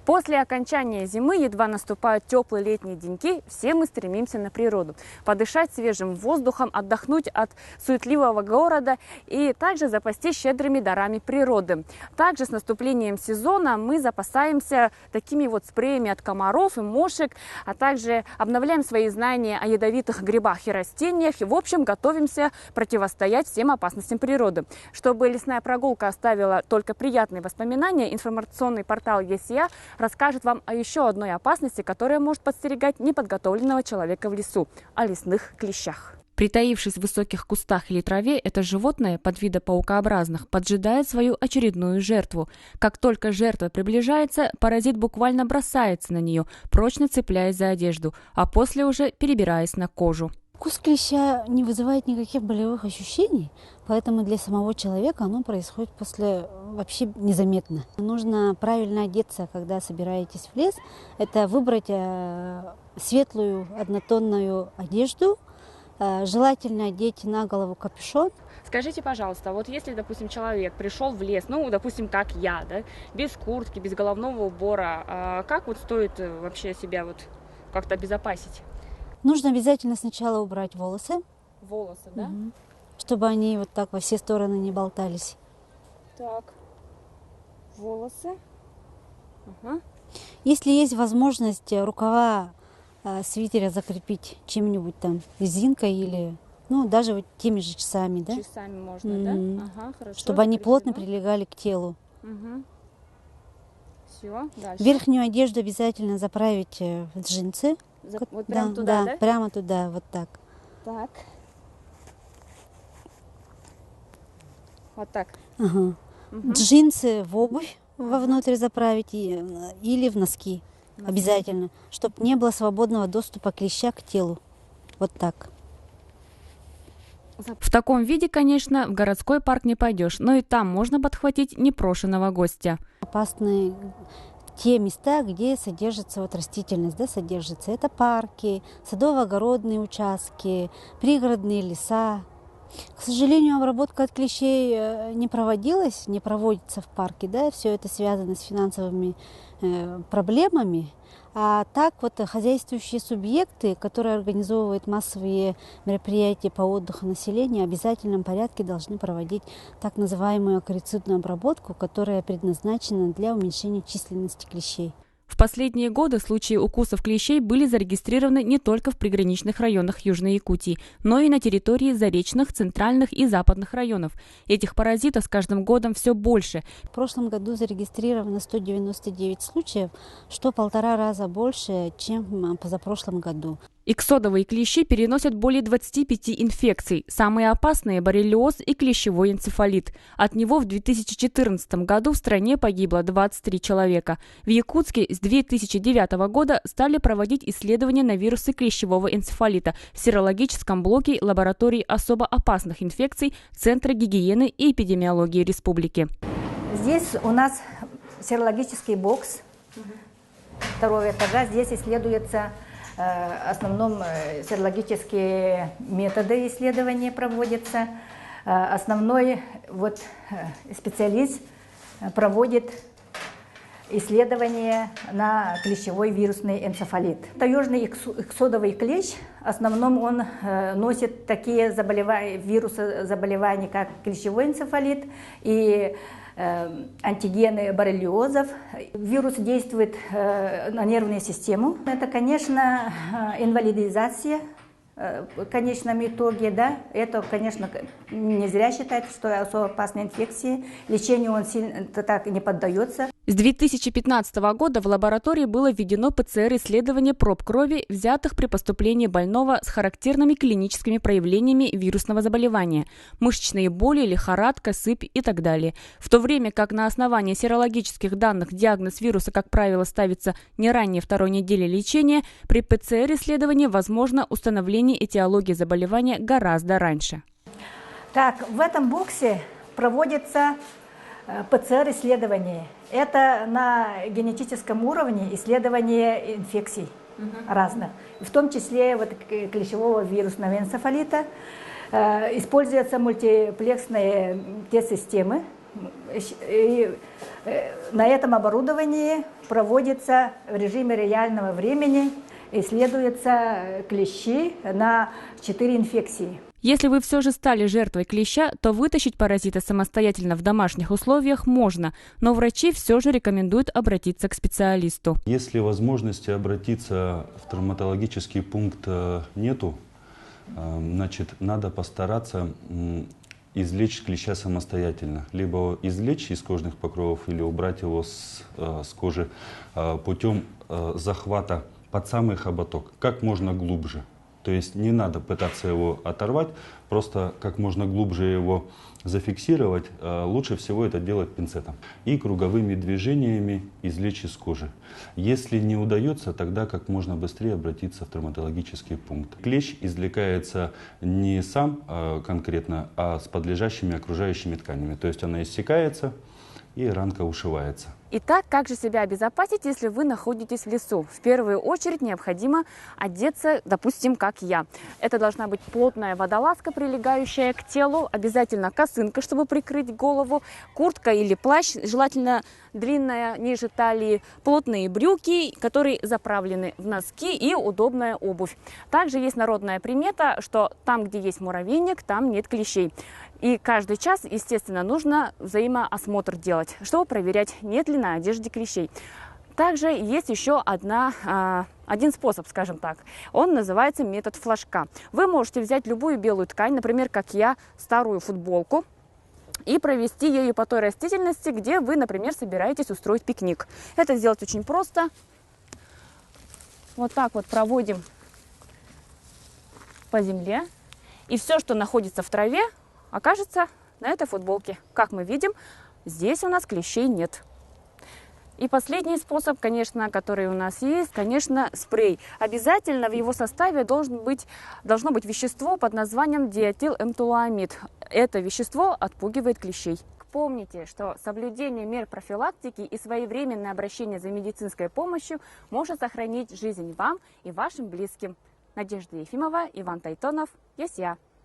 После окончания зимы, едва наступают теплые летние деньки, все мы стремимся на природу. Подышать свежим воздухом, отдохнуть от суетливого города и также запастись щедрыми дарами природы. Также с наступлением сезона мы запасаемся такими вот спреями от комаров и мошек, а также обновляем свои знания о ядовитых грибах и растениях. И, в общем, готовимся противостоять всем опасностям природы. Чтобы лесная прогулка оставила только приятные воспоминания, информационный портал ЕСЯ расскажет вам о еще одной опасности, которая может подстерегать неподготовленного человека в лесу – о лесных клещах. Притаившись в высоких кустах или траве, это животное, подвида паукообразных, поджидает свою очередную жертву. Как только жертва приближается, паразит буквально бросается на нее, прочно цепляясь за одежду, а после уже перебираясь на кожу. Укус клеща не вызывает никаких болевых ощущений, поэтому для самого человека оно происходит после вообще незаметно. Нужно правильно одеться, когда собираетесь в лес. Это выбрать светлую однотонную одежду, желательно одеть на голову капюшон. Скажите, пожалуйста, вот если, допустим, человек пришел в лес, ну, допустим, как я, да, без куртки, без головного убора, как вот стоит вообще себя вот как-то обезопасить? Нужно обязательно сначала убрать волосы. Волосы, да? Чтобы они вот так во все стороны не болтались. Так, волосы. Ага. Если есть возможность рукава свитера закрепить чем-нибудь там, резинкой или, ну, даже вот теми же часами, да? Часами можно, да? Ага, хорошо. Чтобы они плотно прилегали к телу. Угу. Все, дальше. Верхнюю одежду обязательно заправить в джинсы. Вот прямо туда, да? Прямо туда, вот так. Так. Вот так. Ага. Угу. Джинсы в обувь вовнутрь заправить или в носки. Обязательно, чтобы не было свободного доступа клеща к телу. Вот так. В таком виде, конечно, в городской парк не пойдешь, но и там можно подхватить непрошенного гостя. Опасные те места, где содержится вот растительность, да, содержится. Это парки, садово-огородные участки, пригородные леса. К сожалению, обработка от клещей не проводилась, не проводится в парке, да, все это связано с финансовыми проблемами. А так вот хозяйствующие субъекты, которые организовывают массовые мероприятия по отдыху населения, в обязательном порядке должны проводить так называемую акарицидную обработку, которая предназначена для уменьшения численности клещей. В последние годы случаи укусов клещей были зарегистрированы не только в приграничных районах Южной Якутии, но и на территории заречных, центральных и западных районов. Этих паразитов с каждым годом все больше. В прошлом году зарегистрировано 199 случаев, что 1,5 раза больше, чем позапрошлом году. Иксодовые клещи переносят более 25 инфекций. Самые опасные – боррелиоз и клещевой энцефалит. От него в 2014 году в стране погибло 23 человека. В Якутске с 2009 года стали проводить исследования на вирусы клещевого энцефалита в серологическом блоке лаборатории особо опасных инфекций Центра гигиены и эпидемиологии республики. Здесь у нас серологический бокс 2-го этажа. Здесь исследуется в основном серологические методы исследования проводятся. Основной специалист проводит исследование на клещевой вирусный энцефалит. Таежный иксодовый клещ, в основном он носит такие вирусы заболеваний, как клещевой энцефалит и антигены боррелиозов. Вирус действует на нервную систему. Это, конечно, инвалидизация в конечном итоге. Да? Это, конечно, не зря считается, что особо опасная инфекция. Лечению он сильно так не поддается. С 2015 года в лаборатории было введено ПЦР-исследование проб крови, взятых при поступлении больного с характерными клиническими проявлениями вирусного заболевания – мышечные боли, лихорадка, сыпь и так далее. В то время как на основании серологических данных диагноз вируса, как правило, ставится не ранее 2-й недели лечения, при ПЦР-исследовании возможно установление этиологии заболевания гораздо раньше. Так, в этом боксе проводится ПЦР-исследование. Это на генетическом уровне исследование инфекций разных, в том числе клещевого вирусного энцефалита. Используются мультиплексные тест-системы И на этом оборудовании проводится в режиме реального времени, исследуются клещи на 4 инфекции. Если вы все же стали жертвой клеща, то вытащить паразита самостоятельно в домашних условиях можно, но врачи все же рекомендуют обратиться к специалисту. Если возможности обратиться в травматологический пункт нету, значит, надо постараться извлечь клеща самостоятельно. Либо извлечь из кожных покровов или убрать его с кожи путем захвата под самый хоботок, как можно глубже. То есть не надо пытаться его оторвать, просто как можно глубже его зафиксировать. Лучше всего это делать пинцетом и круговыми движениями извлечь из кожи. Если не удается, тогда как можно быстрее обратиться в травматологический пункт. Клещ извлекается не сам конкретно, а с подлежащими окружающими тканями. То есть она иссякается и ранка ушивается. Итак, как же себя обезопасить, если вы находитесь в лесу? В первую очередь необходимо одеться, допустим, как я. Это должна быть плотная водолазка, прилегающая к телу, обязательно косынка, чтобы прикрыть голову, куртка или плащ, желательно длинная, ниже талии, плотные брюки, которые заправлены в носки, и удобная обувь. Также есть народная примета, что там, где есть муравейник, там нет клещей. И каждый час, естественно, нужно взаимоосмотр делать, чтобы проверять, нет ли на одежде клещей. Также есть еще один способ, скажем так. Он называется метод флажка. Вы можете взять любую белую ткань, например, как я, старую футболку, и провести ею по той растительности, где вы, например, собираетесь устроить пикник. Это сделать очень просто. Вот так вот проводим по земле. И все, что находится в траве, окажется на этой футболке. Как мы видим, здесь у нас клещей нет. И последний способ, конечно, который у нас есть, конечно, спрей. Обязательно в его составе должно быть вещество под названием диэтиленптолуамид. Это вещество отпугивает клещей. Помните, что соблюдение мер профилактики и своевременное обращение за медицинской помощью может сохранить жизнь вам и вашим близким. Надежда Ефимова, Иван Тайтонов, ЕСЯ.